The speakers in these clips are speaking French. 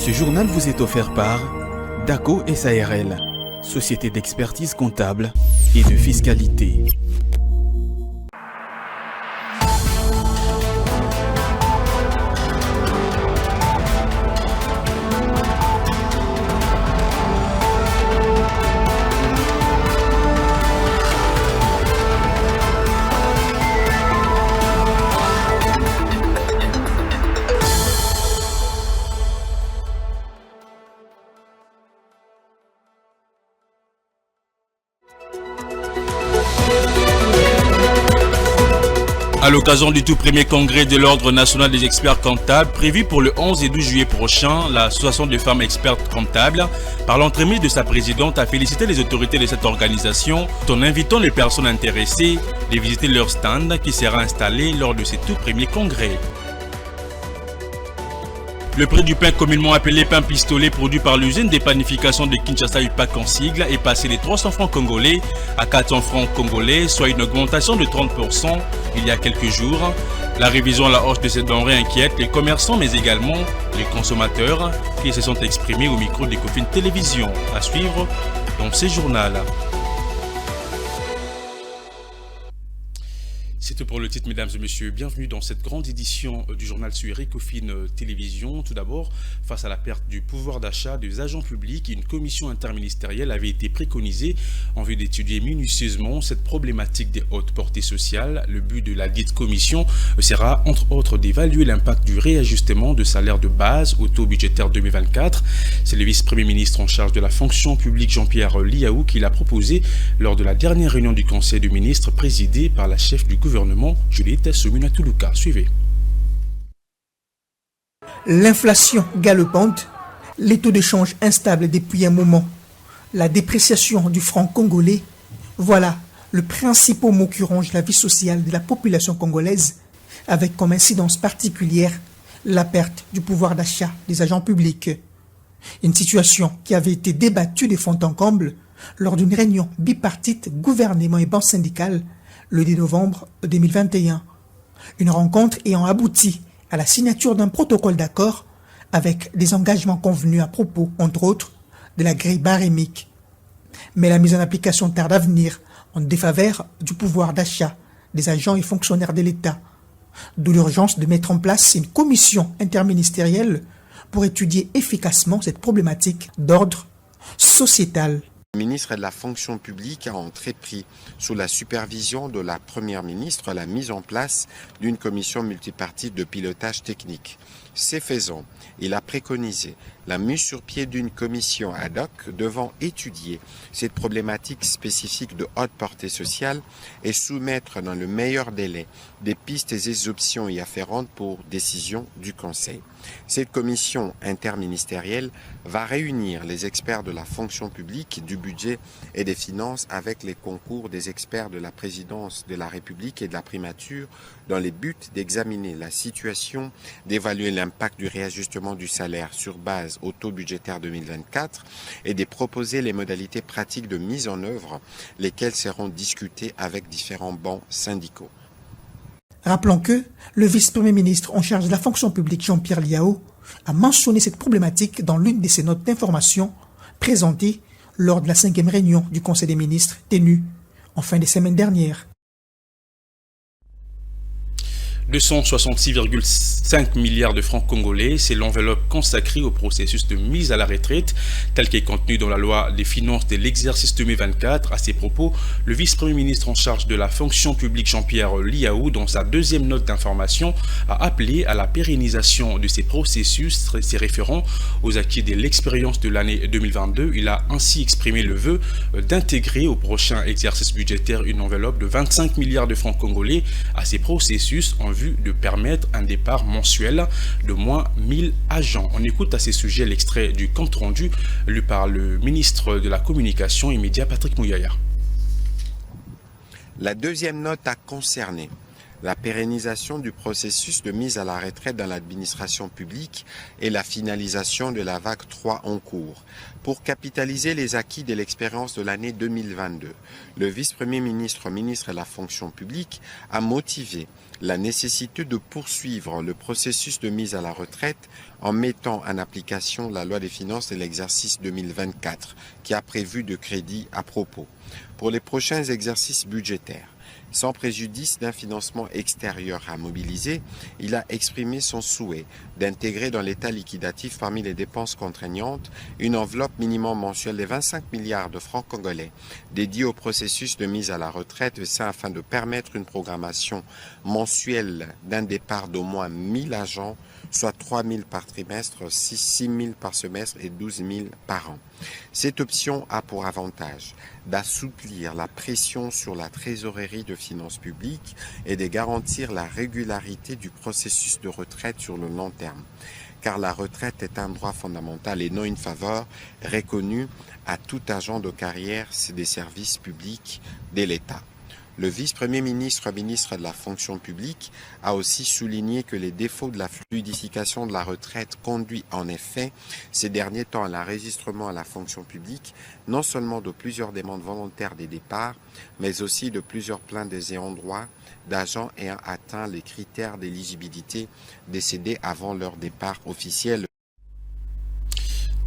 Ce journal vous est offert par DACO SARL, société d'expertise comptable et de fiscalité. À l'occasion du tout premier congrès de l'Ordre national des experts comptables, prévu pour le 11 et 12 juillet prochain, l'association de femmes expertes comptables, par l'entremise de sa présidente, a félicité les autorités de cette organisation en invitant les personnes intéressées de visiter leur stand qui sera installé lors de ces tout premiers congrès. Le prix du pain communément appelé pain pistolet produit par l'usine de panification de Kinshasa UPAC en sigle est passé de 300 francs congolais à 400 francs congolais, soit une augmentation de 30% il y a quelques jours. La révision à la hausse de cette denrée inquiète les commerçants mais également les consommateurs qui se sont exprimés au micro d'Ecofin Télévision. À suivre dans ce journal. C'est tout pour le titre, mesdames et messieurs. Bienvenue dans cette grande édition du journal sur Ecofin Télévision. Tout d'abord, face à la perte du pouvoir d'achat des agents publics, une commission interministérielle avait été préconisée en vue d'étudier minutieusement cette problématique des hautes portées sociales. Le but de la dite commission sera, entre autres, d'évaluer l'impact du réajustement de salaire de base au taux budgétaire 2024. C'est le vice-premier ministre en charge de la fonction publique, Jean-Pierre Liaou, qui l'a proposé lors de la dernière réunion du Conseil des ministres présidée par la chef du gouvernement, Juliette Soumina-Toulouka. Suivez. L'inflation galopante, les taux de change instables depuis un moment, la dépréciation du franc congolais, voilà le principal mot qui ronge la vie sociale de la population congolaise, avec comme incidence particulière la perte du pouvoir d'achat des agents publics. Une situation qui avait été débattue de fond en comble lors d'une réunion bipartite gouvernement et banque syndicale le 10 novembre 2021. Une rencontre ayant abouti à la signature d'un protocole d'accord avec des engagements convenus à propos, entre autres, de la grille barémique. Mais la mise en application tarde à venir en défaveur du pouvoir d'achat des agents et fonctionnaires de l'État. D'où l'urgence de mettre en place une commission interministérielle pour étudier efficacement cette problématique d'ordre sociétal. Le ministre de la fonction publique a entrepris, sous la supervision de la première ministre, la mise en place d'une commission multipartite de pilotage technique. Ce faisant, il a préconisé la mise sur pied d'une commission ad hoc devant étudier cette problématique spécifique de haute portée sociale et soumettre dans le meilleur délai des pistes et des options y afférentes pour décision du Conseil. Cette commission interministérielle va réunir les experts de la fonction publique, du budget et des finances avec les concours des experts de la présidence de la République et de la primature dans le but d'examiner la situation, d'évaluer l'impact du réajustement du salaire sur base au taux budgétaire 2024 et de proposer les modalités pratiques de mise en œuvre, lesquelles seront discutées avec différents bancs syndicaux. Rappelons que le vice-premier ministre en charge de la fonction publique, Jean-Pierre Liaou, a mentionné cette problématique dans l'une de ses notes d'information présentées lors de la 5e réunion du Conseil des ministres tenue en fin de semaine dernière. 266,5 milliards de francs congolais, c'est l'enveloppe consacrée au processus de mise à la retraite, tel qu'est contenu dans la loi des finances de l'exercice 2024. À ces propos, le vice-premier ministre en charge de la fonction publique Jean-Pierre Liaou, dans sa deuxième note d'information, a appelé à la pérennisation de ces processus se référant aux acquis de l'expérience de l'année 2022. Il a ainsi exprimé le vœu d'intégrer au prochain exercice budgétaire une enveloppe de 25 milliards de francs congolais à ces processus en vue de permettre un départ mensuel de moins 1000 agents. On écoute à ces sujets l'extrait du compte rendu lu par le ministre de la Communication et Médias, Patrick Mouyaya. La deuxième note a concerné la pérennisation du processus de mise à la retraite dans l'administration publique et la finalisation de la vague 3 en cours. Pour capitaliser les acquis de l'expérience de l'année 2022, le vice-premier ministre, ministre de la fonction publique, a motivé la nécessité de poursuivre le processus de mise à la retraite en mettant en application la loi des finances de l'exercice 2024 qui a prévu de crédits à propos. Pour les prochains exercices budgétaires, sans préjudice d'un financement extérieur à mobiliser, il a exprimé son souhait d'intégrer dans l'état liquidatif parmi les dépenses contraignantes une enveloppe minimum mensuelle de 25 milliards de francs congolais dédiée au processus de mise à la retraite, et ça afin de permettre une programmation mensuelle d'un départ d'au moins 1000 agents, soit 3 000 par trimestre, 6 000 par semestre et 12 000 par an. Cette option a pour avantage d'assouplir la pression sur la trésorerie de finances publiques et de garantir la régularité du processus de retraite sur le long terme. Car la retraite est un droit fondamental et non une faveur reconnue à tout agent de carrière des services publics de l'État. Le vice-premier ministre, ministre de la fonction publique, a aussi souligné que les défauts de la fluidification de la retraite conduit en effet ces derniers temps à l'enregistrement à la fonction publique, non seulement de plusieurs demandes volontaires des départs, mais aussi de plusieurs plaintes des ayants droit d'agents ayant atteint les critères d'éligibilité décédés avant leur départ officiel.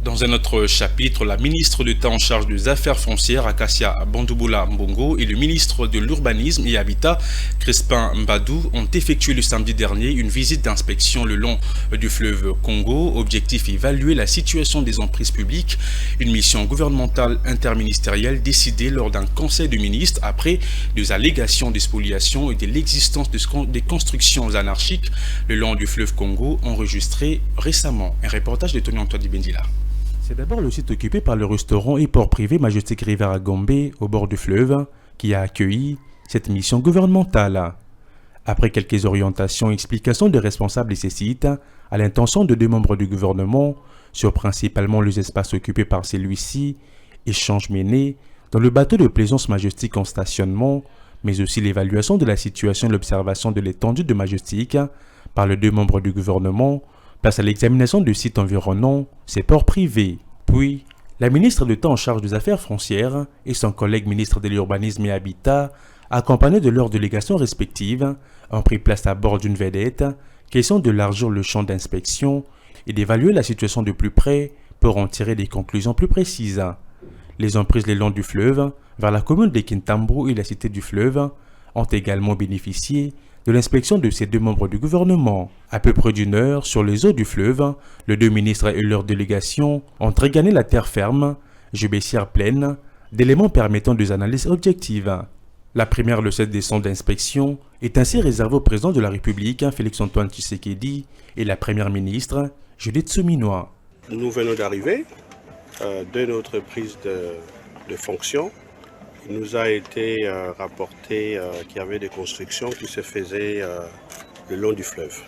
Dans un autre chapitre, la ministre d'État en charge des Affaires foncières, Acacia Bandouboula Mbongo, et le ministre de l'Urbanisme et Habitat, Crispin Mbadou, ont effectué le samedi dernier une visite d'inspection le long du fleuve Congo. Objectif, évaluer la situation des emprises publiques. Une mission gouvernementale interministérielle décidée lors d'un conseil de ministres après des allégations de spoliation et de l'existence des constructions anarchiques le long du fleuve Congo enregistrées récemment. Un reportage de Tony Antoine Bendila. C'est d'abord le site occupé par le restaurant et port privé Majestic River à Gombe, au bord du fleuve, qui a accueilli cette mission gouvernementale. Après quelques orientations et explications des responsables de ces sites, à l'intention de deux membres du gouvernement, sur principalement les espaces occupés par celui-ci, échanges menés dans le bateau de plaisance Majestic en stationnement, mais aussi l'évaluation de la situation et l'observation de l'étendue de Majestic par les deux membres du gouvernement, place à l'examination du site environnant, ces ports privés. Puis, la ministre d'État en charge des Affaires foncières et son collègue ministre de l'Urbanisme et Habitat, accompagnés de leurs délégations respectives, ont pris place à bord d'une vedette, question de élargir le champ d'inspection et d'évaluer la situation de plus près pour en tirer des conclusions plus précises. Les emprises le long du fleuve, vers la commune de Kintambo et la cité du fleuve, ont également bénéficié de l'inspection de ces deux membres du gouvernement. À peu près d'une heure, sur les eaux du fleuve, les deux ministres et leurs délégations ont regagné la terre ferme, jubessière pleine, d'éléments permettant des analyses objectives. La première leçon des sondes d'inspection est ainsi réservée au président de la République, Félix-Antoine Tshisekedi, et la première ministre, Judith Suminwa. Nous venons d'arriver de notre prise de fonction. Il nous a été rapporté qu'il y avait des constructions qui se faisaient le long du fleuve.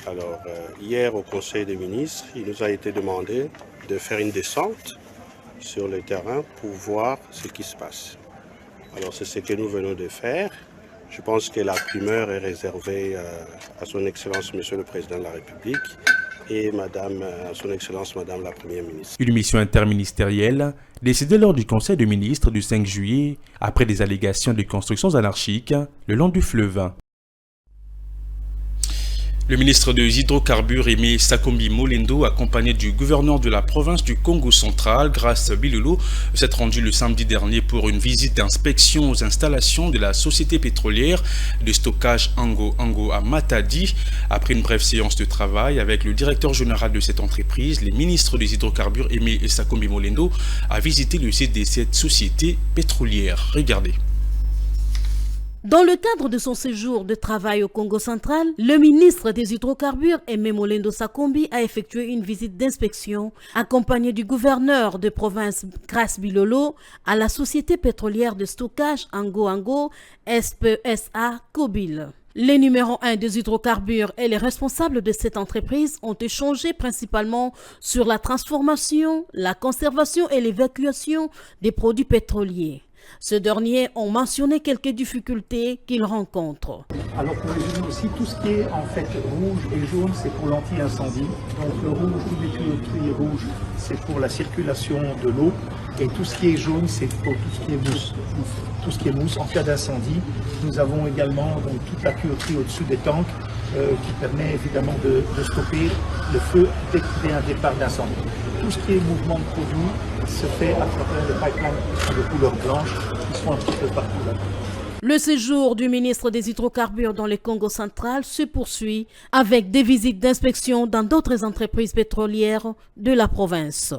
Alors, hier au Conseil des ministres, il nous a été demandé de faire une descente sur le terrain pour voir ce qui se passe. Alors, c'est ce que nous venons de faire. Je pense que la primeur est réservée à son Excellence, Monsieur le Président de la République, et à son Excellence, Madame la Première ministre. Une mission interministérielle décidée lors du Conseil des ministres du 5 juillet après des allégations de constructions anarchiques le long du fleuve. Le ministre des Hydrocarbures, Aimé Sakombi Molendo, accompagné du gouverneur de la province du Congo central, Grace Bilulu, s'est rendu le samedi dernier pour une visite d'inspection aux installations de la société pétrolière de stockage Ango à Matadi. Après une brève séance de travail avec le directeur général de cette entreprise, le ministre des Hydrocarbures, Aimé Sakombi Molendo, a visité le site de cette société pétrolière. Regardez. Dans le cadre de son séjour de travail au Congo central, le ministre des Hydrocarbures, Aimé Molendo Sakombi, a effectué une visite d'inspection accompagné du gouverneur de province Grace Bilolo à la société pétrolière de stockage Ango SPSA Kobil. Les numéros 1 des hydrocarbures et les responsables de cette entreprise ont échangé principalement sur la transformation, la conservation et l'évacuation des produits pétroliers. Ce dernier ont mentionné quelques difficultés qu'ils rencontrent. Alors pour résumer aussi, tout ce qui est en fait rouge et jaune, c'est pour l'anti-incendie. Donc le rouge ou les tuyauteries rouges, c'est pour la circulation de l'eau. Et tout ce qui est jaune, c'est pour tout ce qui est mousse. Tout ce qui est mousse en cas d'incendie. Nous avons également donc, toute la tuyauterie au-dessus des tanks qui permet évidemment de stopper le feu dès qu'il y a un départ d'incendie. Tout ce qui est mouvement de produits se fait à travers les pipelines de couleur blanche qui sont un petit peu partout là. Le séjour du ministre des Hydrocarbures dans le Congo central se poursuit avec des visites d'inspection dans d'autres entreprises pétrolières de la province.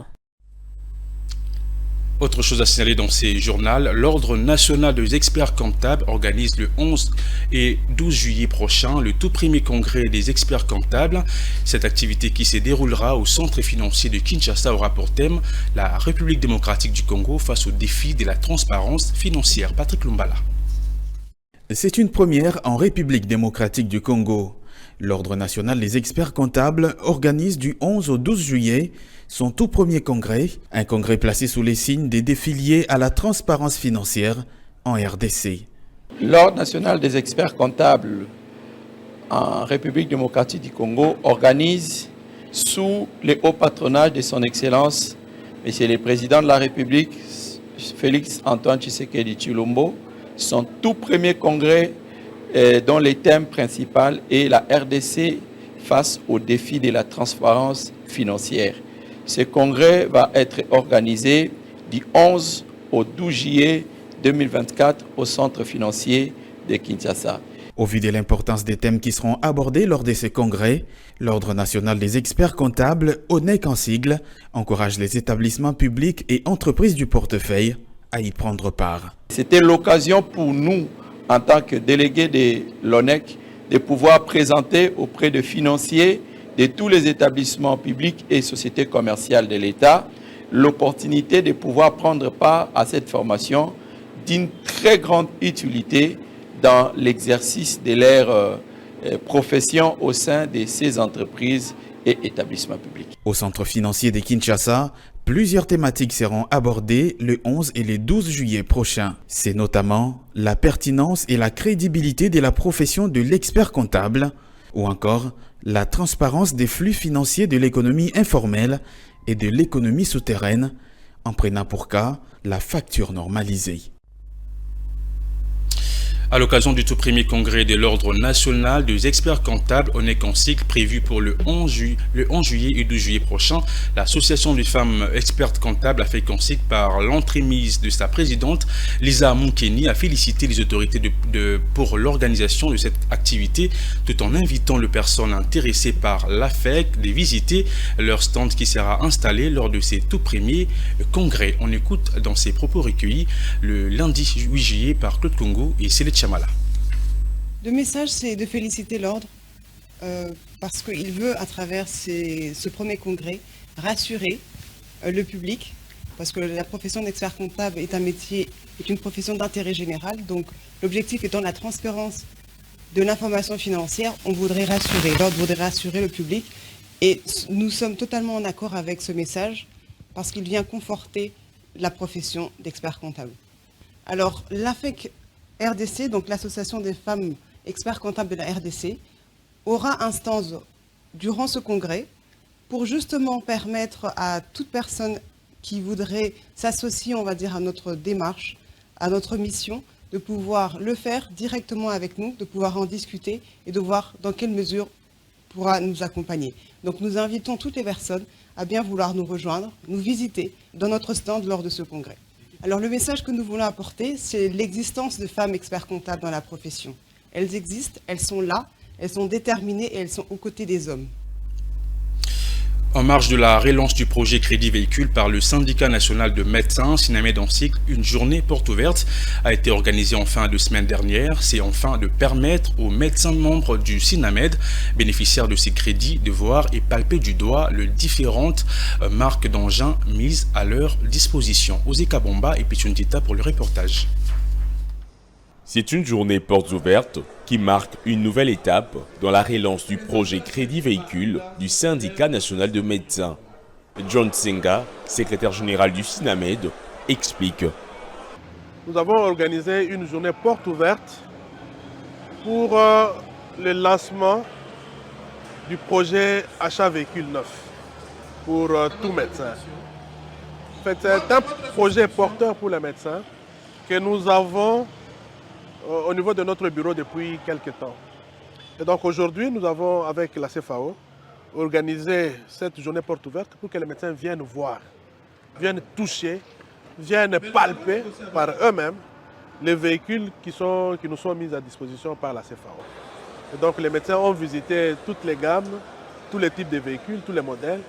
Autre chose à signaler dans ces journaux, l'Ordre national des experts comptables organise le 11 et 12 juillet prochain le tout premier congrès des experts comptables. Cette activité qui se déroulera au centre financier de Kinshasa aura pour thème la République démocratique du Congo face aux défis de la transparence financière. Patrick Lumbala. C'est une première en République démocratique du Congo. L'Ordre national des experts comptables organise du 11 au 12 juillet son tout premier congrès, un congrès placé sous les signes des défis liés à la transparence financière en RDC. L'Ordre national des experts comptables en République démocratique du Congo organise sous le haut patronage de son Excellence, Monsieur le Président de la République, Félix Antoine Tshisekedi Tshilombo, son tout premier congrès dont le thème principal est la RDC face aux défis de la transparence financière. Ce congrès va être organisé du 11 au 12 juillet 2024 au centre financier de Kinshasa. Au vu de l'importance des thèmes qui seront abordés lors de ce congrès, l'Ordre national des experts comptables, ONEC en sigle, encourage les établissements publics et entreprises du portefeuille à y prendre part. C'était l'occasion pour nous, en tant que délégués de l'ONEC, de pouvoir présenter auprès de financiers de tous les établissements publics et sociétés commerciales de l'État l'opportunité de pouvoir prendre part à cette formation d'une très grande utilité dans l'exercice de leur profession au sein de ces entreprises et établissements publics. Au centre financier de Kinshasa, plusieurs thématiques seront abordées le 11 et le 12 juillet prochains. C'est notamment la pertinence et la crédibilité de la profession de l'expert comptable ou encore la transparence des flux financiers de l'économie informelle et de l'économie souterraine en prenant pour cas la facture normalisée. À l'occasion du tout premier congrès de l'Ordre national des experts comptables ONEC en cycle prévu pour le 11 juillet et 12 juillet prochain, l'association des femmes expertes comptables a fait consigne par l'entremise de sa présidente, Lisa Moukeni, a félicité les autorités pour l'organisation de cette activité, tout en invitant les personnes intéressées par l'AFEC de visiter leur stand qui sera installé lors de ces tout premiers congrès. On écoute dans ses propos recueillis le lundi 8 juillet par Claude Congo et Céline Chamala. Le message, c'est de féliciter l'Ordre parce qu'il veut, à travers ce premier congrès, rassurer le public, parce que la profession d'expert comptable est un métier, est une profession d'intérêt général. Donc, l'objectif étant la transparence de l'information financière, on voudrait rassurer, l'Ordre voudrait rassurer le public. Et nous sommes totalement en accord avec ce message parce qu'il vient conforter la profession d'expert comptable. Alors, l'AFEC RDC, donc l'association des femmes experts comptables de la RDC, aura instance durant ce congrès pour justement permettre à toute personne qui voudrait s'associer, on va dire, à notre démarche, à notre mission, de pouvoir le faire directement avec nous, de pouvoir en discuter et de voir dans quelle mesure pourra nous accompagner. Donc nous invitons toutes les personnes à bien vouloir nous rejoindre, nous visiter dans notre stand lors de ce congrès. Alors le message que nous voulons apporter, c'est l'existence de femmes experts comptables dans la profession. Elles existent, elles sont là, elles sont déterminées et elles sont aux côtés des hommes. En marge de la relance du projet Crédit Véhicule par le syndicat national de médecins Sinamed en cycle, une journée porte ouverte a été organisée en fin de semaine dernière. C'est enfin de permettre aux médecins membres du Sinamed, bénéficiaires de ces crédits, de voir et palper du doigt les différentes marques d'engins mises à leur disposition. Ozeka Bomba et Pichuntita pour le reportage. C'est une journée portes ouvertes qui marque une nouvelle étape dans la relance du projet Crédit Véhicule du syndicat national de médecins. John Senga, secrétaire général du Sinamed, explique. nous avons organisé une journée porte ouverte pour le lancement du projet achat véhicule neuf pour tout médecin. En fait, c'est un projet porteur pour les médecins que nous avons au niveau de notre bureau depuis quelques temps. Et donc aujourd'hui, nous avons, avec la CFAO, organisé cette journée porte ouverte pour que les médecins viennent voir, viennent toucher, viennent palper par eux-mêmes les véhicules qui nous sont mis à disposition par la CFAO. Et donc les médecins ont visité toutes les gammes, tous les types de véhicules, tous les modèles,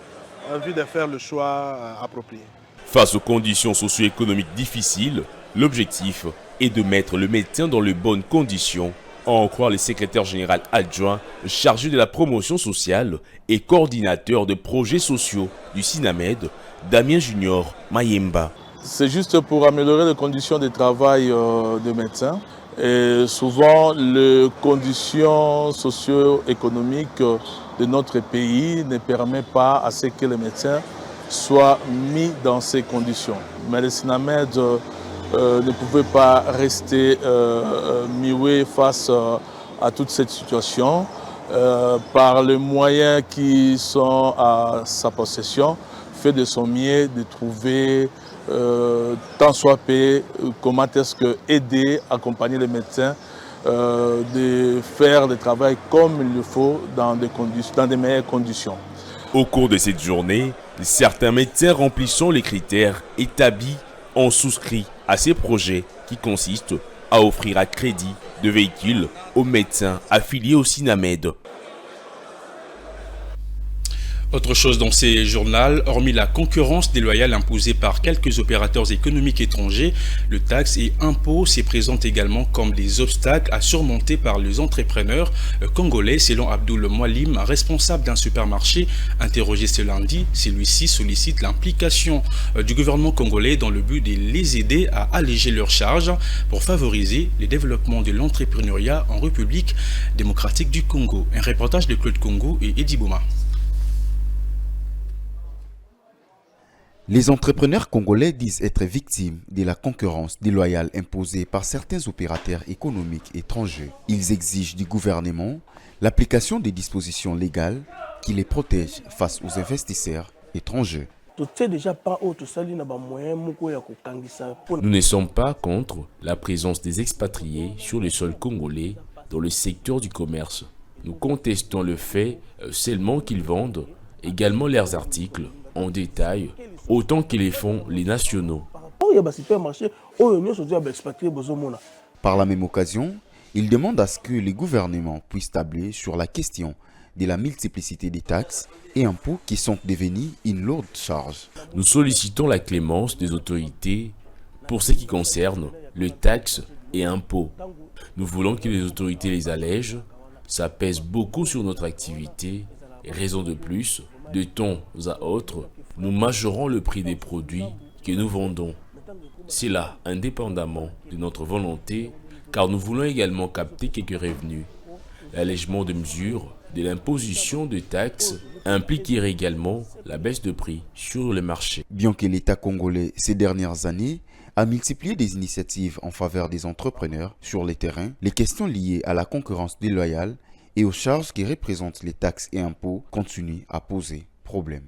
en vue de faire le choix approprié. Face aux conditions socio-économiques difficiles, l'objectif est de mettre le médecin dans les bonnes conditions, à en croire le secrétaire général adjoint chargé de la promotion sociale et coordinateur de projets sociaux du SINAMED, Damien Junior Mayemba. C'est juste pour améliorer les conditions de travail des médecins. Et souvent, les conditions socio-économiques de notre pays ne permettent pas à ce que les médecins soient mis dans ces conditions. Mais le SINAMED ne pouvait pas rester muet face à toute cette situation. Par les moyens qui sont à sa possession, fait de son mieux de trouver tant soit peu, comment est-ce que aider, accompagner les médecins, de faire le travail comme il le faut dans des meilleures conditions. Au cours de cette journée, certains médecins remplissant les critères établis ont souscrit à ces projets qui consistent à offrir à crédit de véhicules aux médecins affiliés au SINAMED. Autre chose dans ces journaux, hormis la concurrence déloyale imposée par quelques opérateurs économiques étrangers, le taxe et impôt se présentent également comme des obstacles à surmonter par les entrepreneurs congolais, selon Abdoul Moualim, responsable d'un supermarché. Interrogé ce lundi, celui-ci sollicite l'implication du gouvernement congolais dans le but de les aider à alléger leurs charges pour favoriser le développement de l'entrepreneuriat en République démocratique du Congo. Un reportage de Claude Congo et Edi Bouma. Les entrepreneurs congolais disent être victimes de la concurrence déloyale imposée par certains opérateurs économiques étrangers. Ils exigent du gouvernement l'application des dispositions légales qui les protègent face aux investisseurs étrangers. Nous ne sommes pas contre la présence des expatriés sur le sol congolais dans le secteur du commerce. Nous contestons le fait seulement qu'ils vendent également leurs articles en détail, autant que les font les nationaux. Par la même occasion, il demande à ce que les gouvernements puissent tabler sur la question de la multiplicité des taxes et impôts qui sont devenus une lourde charge. Nous sollicitons la clémence des autorités pour ce qui concerne les taxes et impôts. Nous voulons que les autorités les allègent. Ça pèse beaucoup sur notre activité. Raison de plus, de temps à autre, nous majorons le prix des produits que nous vendons. C'est là, indépendamment de notre volonté, car nous voulons également capter quelques revenus. L'allègement de mesures de l'imposition de taxes impliquerait également la baisse de prix sur le marché. Bien que l'État congolais, ces dernières années, a multiplié des initiatives en faveur des entrepreneurs sur les terrains, les questions liées à la concurrence déloyale et aux charges qui représentent les taxes et impôts continuent à poser problème.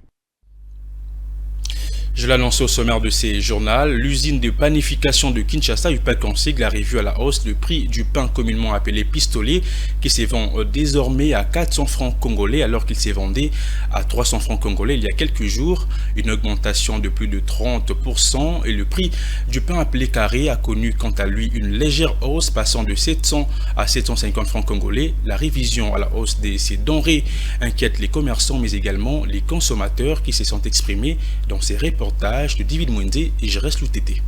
Je l'annonce au sommaire de ces journaux. L'usine de panification de Kinshasa, UPAC en sigle, a revu à la hausse le prix du pain communément appelé pistolet, qui se vend désormais à 400 francs congolais alors qu'il s'est vendu à 300 francs congolais il y a quelques jours. Une augmentation de plus de 30% et le prix du pain appelé carré a connu quant à lui une légère hausse passant de 700 à 750 francs congolais. La révision à la hausse de ces denrées inquiète les commerçants mais également les consommateurs qui se sont exprimés dans ces reportages de David Mwende et Jerez Loutété.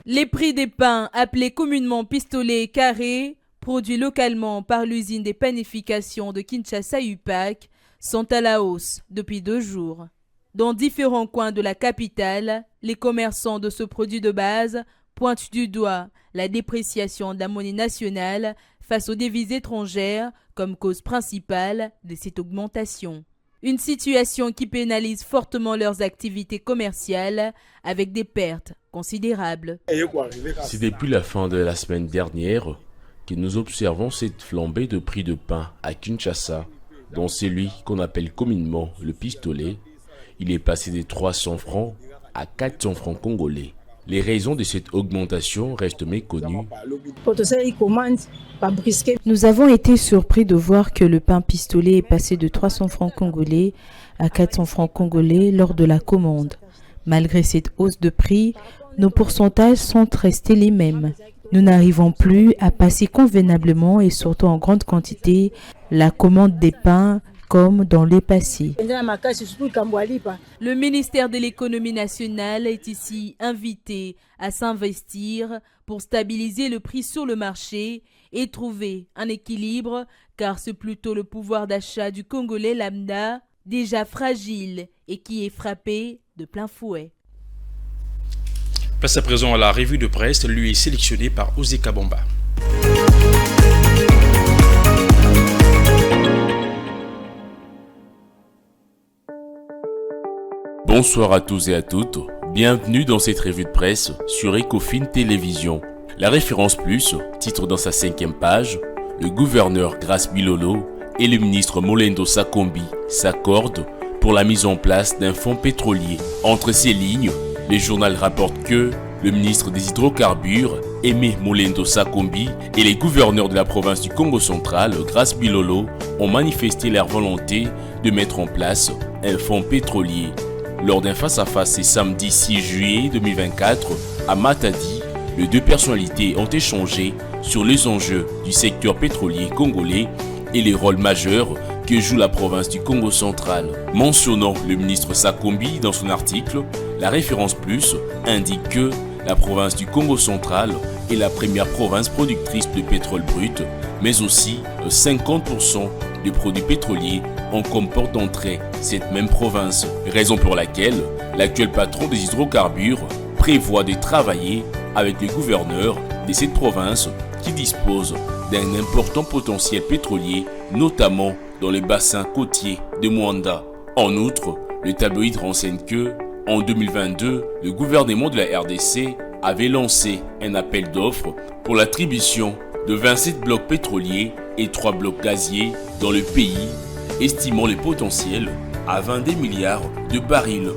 Les prix des pains, appelés communément pistolets et carrés, produits localement par l'usine des panifications de Kinshasa UPAC, sont à la hausse depuis 2 jours. Dans différents coins de la capitale, les commerçants de ce produit de base pointent du doigt la dépréciation de la monnaie nationale face aux devises étrangères comme cause principale de cette augmentation. Une situation qui pénalise fortement leurs activités commerciales avec des pertes considérables. C'est depuis la fin de la semaine dernière que nous observons cette flambée de prix de pain à Kinshasa, dont celui qu'on appelle communément le pistolet. Il est passé de 300 francs à 400 francs congolais. Les raisons de cette augmentation restent méconnues. Nous avons été surpris de voir que le pain pistolet est passé de 300 francs congolais à 400 francs congolais lors de la commande. Malgré cette hausse de prix, nos pourcentages sont restés les mêmes. Nous n'arrivons plus à passer convenablement et surtout en grande quantité la commande des pains comme dans les passés. Le ministère de l'économie nationale est ici invité à s'investir pour stabiliser le prix sur le marché et trouver un équilibre, car c'est plutôt le pouvoir d'achat du Congolais lambda, déjà fragile et qui est frappé de plein fouet. Place à présent à la revue de presse, lui est sélectionné par Osé Kabamba. Bonsoir à tous et à toutes, bienvenue dans cette revue de presse sur Ecofin Télévision. La référence plus titre dans sa 5e page, le gouverneur Grace Bilolo et le ministre Molendo Sakombi s'accordent pour la mise en place d'un fonds pétrolier. Entre ces lignes, le journal rapporte que le ministre des Hydrocarbures, Aimé Molendo Sakombi, et les gouverneurs de la province du Congo central, Grace Bilolo, ont manifesté leur volonté de mettre en place un fonds pétrolier. Lors d'un face-à-face ce samedi 6 juillet 2024 à Matadi, les deux personnalités ont échangé sur les enjeux du secteur pétrolier congolais et les rôles majeurs que joue la province du Congo central. Mentionnant le ministre Sakombi dans son article, la référence plus indique que la province du Congo central est la première province productrice de pétrole brut, mais aussi 50% des produits pétroliers en comportent d'entrée cette même province. Raison pour laquelle l'actuel patron des hydrocarbures prévoit de travailler avec les gouverneurs de cette province qui disposent d'un important potentiel pétrolier, notamment dans les bassins côtiers de Mwanda. En outre, le tabloïd renseigne que, en 2022, le gouvernement de la RDC avait lancé un appel d'offres pour l'attribution de 27 blocs pétroliers et 3 blocs gaziers dans le pays, estimant le potentiel à 22 milliards de barils.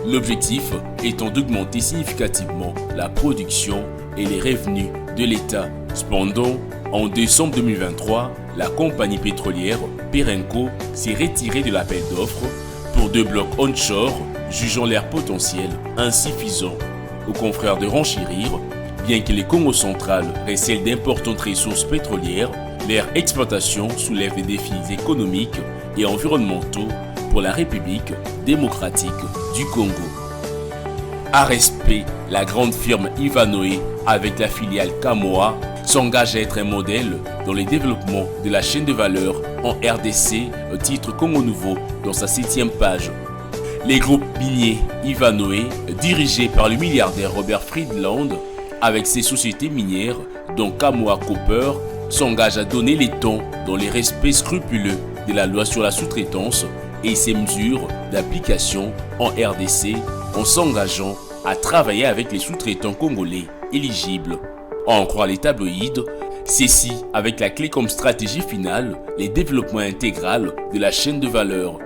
L'objectif étant d'augmenter significativement la production et les revenus de l'État. Cependant, en décembre 2023, la compagnie pétrolière Perenco s'est retirée de l'appel d'offres pour 2 blocs onshore, jugeant leur potentiel insuffisant. Aux confrères de renchérir, bien que les Congo central recèlent d'importantes ressources pétrolières, leur exploitation soulève des défis économiques et environnementaux pour la République démocratique du Congo. ARESP, la grande firme Ivanoé avec la filiale Kamoa, s'engage à être un modèle dans le développement de la chaîne de valeur en RDC, titre Congo Nouveau dans sa 7e page. Les groupes miniers Ivanoé, dirigés par le milliardaire Robert Friedland, avec ses sociétés minières, dont Kamoa Copper, s'engagent à donner les tons dans les respects scrupuleux de la loi sur la sous-traitance et ses mesures d'application en RDC, en s'engageant à travailler avec les sous-traitants congolais éligibles. À en croire les tabloïds, ceci avec la clé comme stratégie finale les développements intégral de la chaîne de valeur.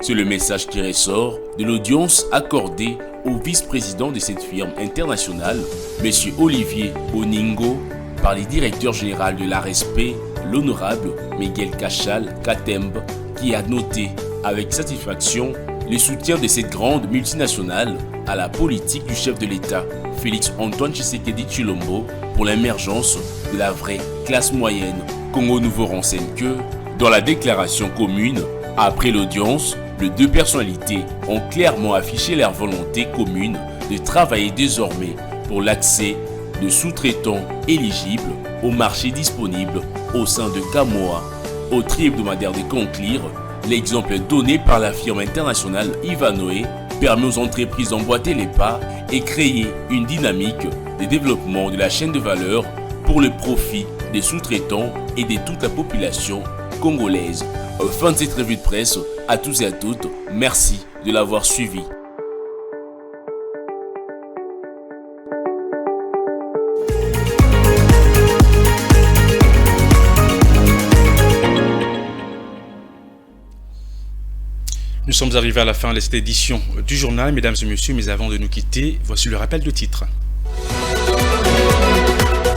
C'est le message qui ressort de l'audience accordée au vice-président de cette firme internationale, M. Olivier Boningo, par les directeurs généraux de l'ARESP, l'honorable Miguel Cachal Katembe, qui a noté avec satisfaction le soutien de cette grande multinationale à la politique du chef de l'État, Félix Antoine Tshisekedi Tshilombo, pour l'émergence de la vraie classe moyenne. Congo Nouveau renseigne que, dans la déclaration commune, après l'audience, les deux personnalités ont clairement affiché leur volonté commune de travailler désormais pour l'accès de sous-traitants éligibles au marché disponible au sein de Kamoa. Au tri-hebdomadaire de conclure, l'exemple donné par la firme internationale Ivanoé permet aux entreprises d'emboîter les pas et créer une dynamique de développement de la chaîne de valeur pour le profit des sous-traitants et de toute la population congolaise. Fin de cette revue de presse, à tous et à toutes, merci de l'avoir suivi. Nous sommes arrivés à la fin de cette édition du journal, mesdames et messieurs, mais avant de nous quitter, voici le rappel de titre.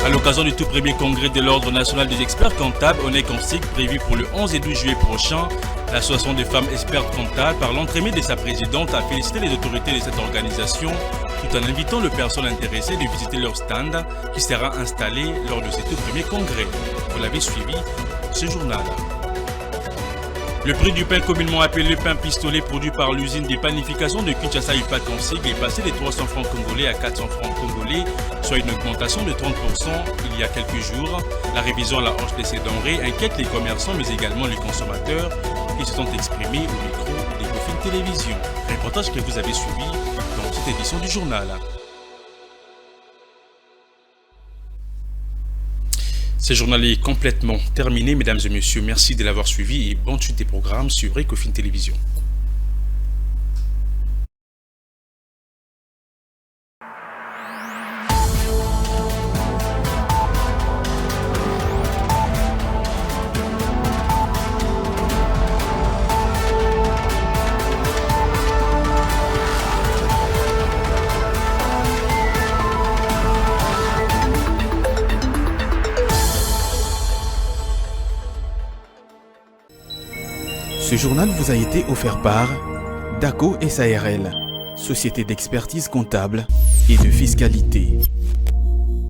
À l'occasion du tout premier congrès de l'Ordre national des experts comptables, ONEC-ONSIC, prévu pour le 11 et 12 juillet prochain, l'association des femmes expertes comptables, par l'entremise de sa présidente, a félicité les autorités de cette organisation, tout en invitant les personnes intéressées de visiter leur stand qui sera installé lors de ce tout premier congrès. Vous l'avez suivi, ce journal. Le prix du pain communément appelé pain pistolet produit par l'usine de panification de Kinshasa UPAC-ONSIC est passé de 300 francs congolais à 400 francs congolais, soit une augmentation de 30% il y a quelques jours. La révision à la hanche de ces denrées inquiète les commerçants mais également les consommateurs qui se sont exprimés au micro d'Ecofin Télévision. Reportage que vous avez suivi dans cette édition du journal. Ce journal est complètement terminé, mesdames et messieurs. Merci de l'avoir suivi et bonne suite des programmes sur Ecofin Télévision. Ce journal vous a été offert par DACO SARL, société d'expertise comptable et de fiscalité.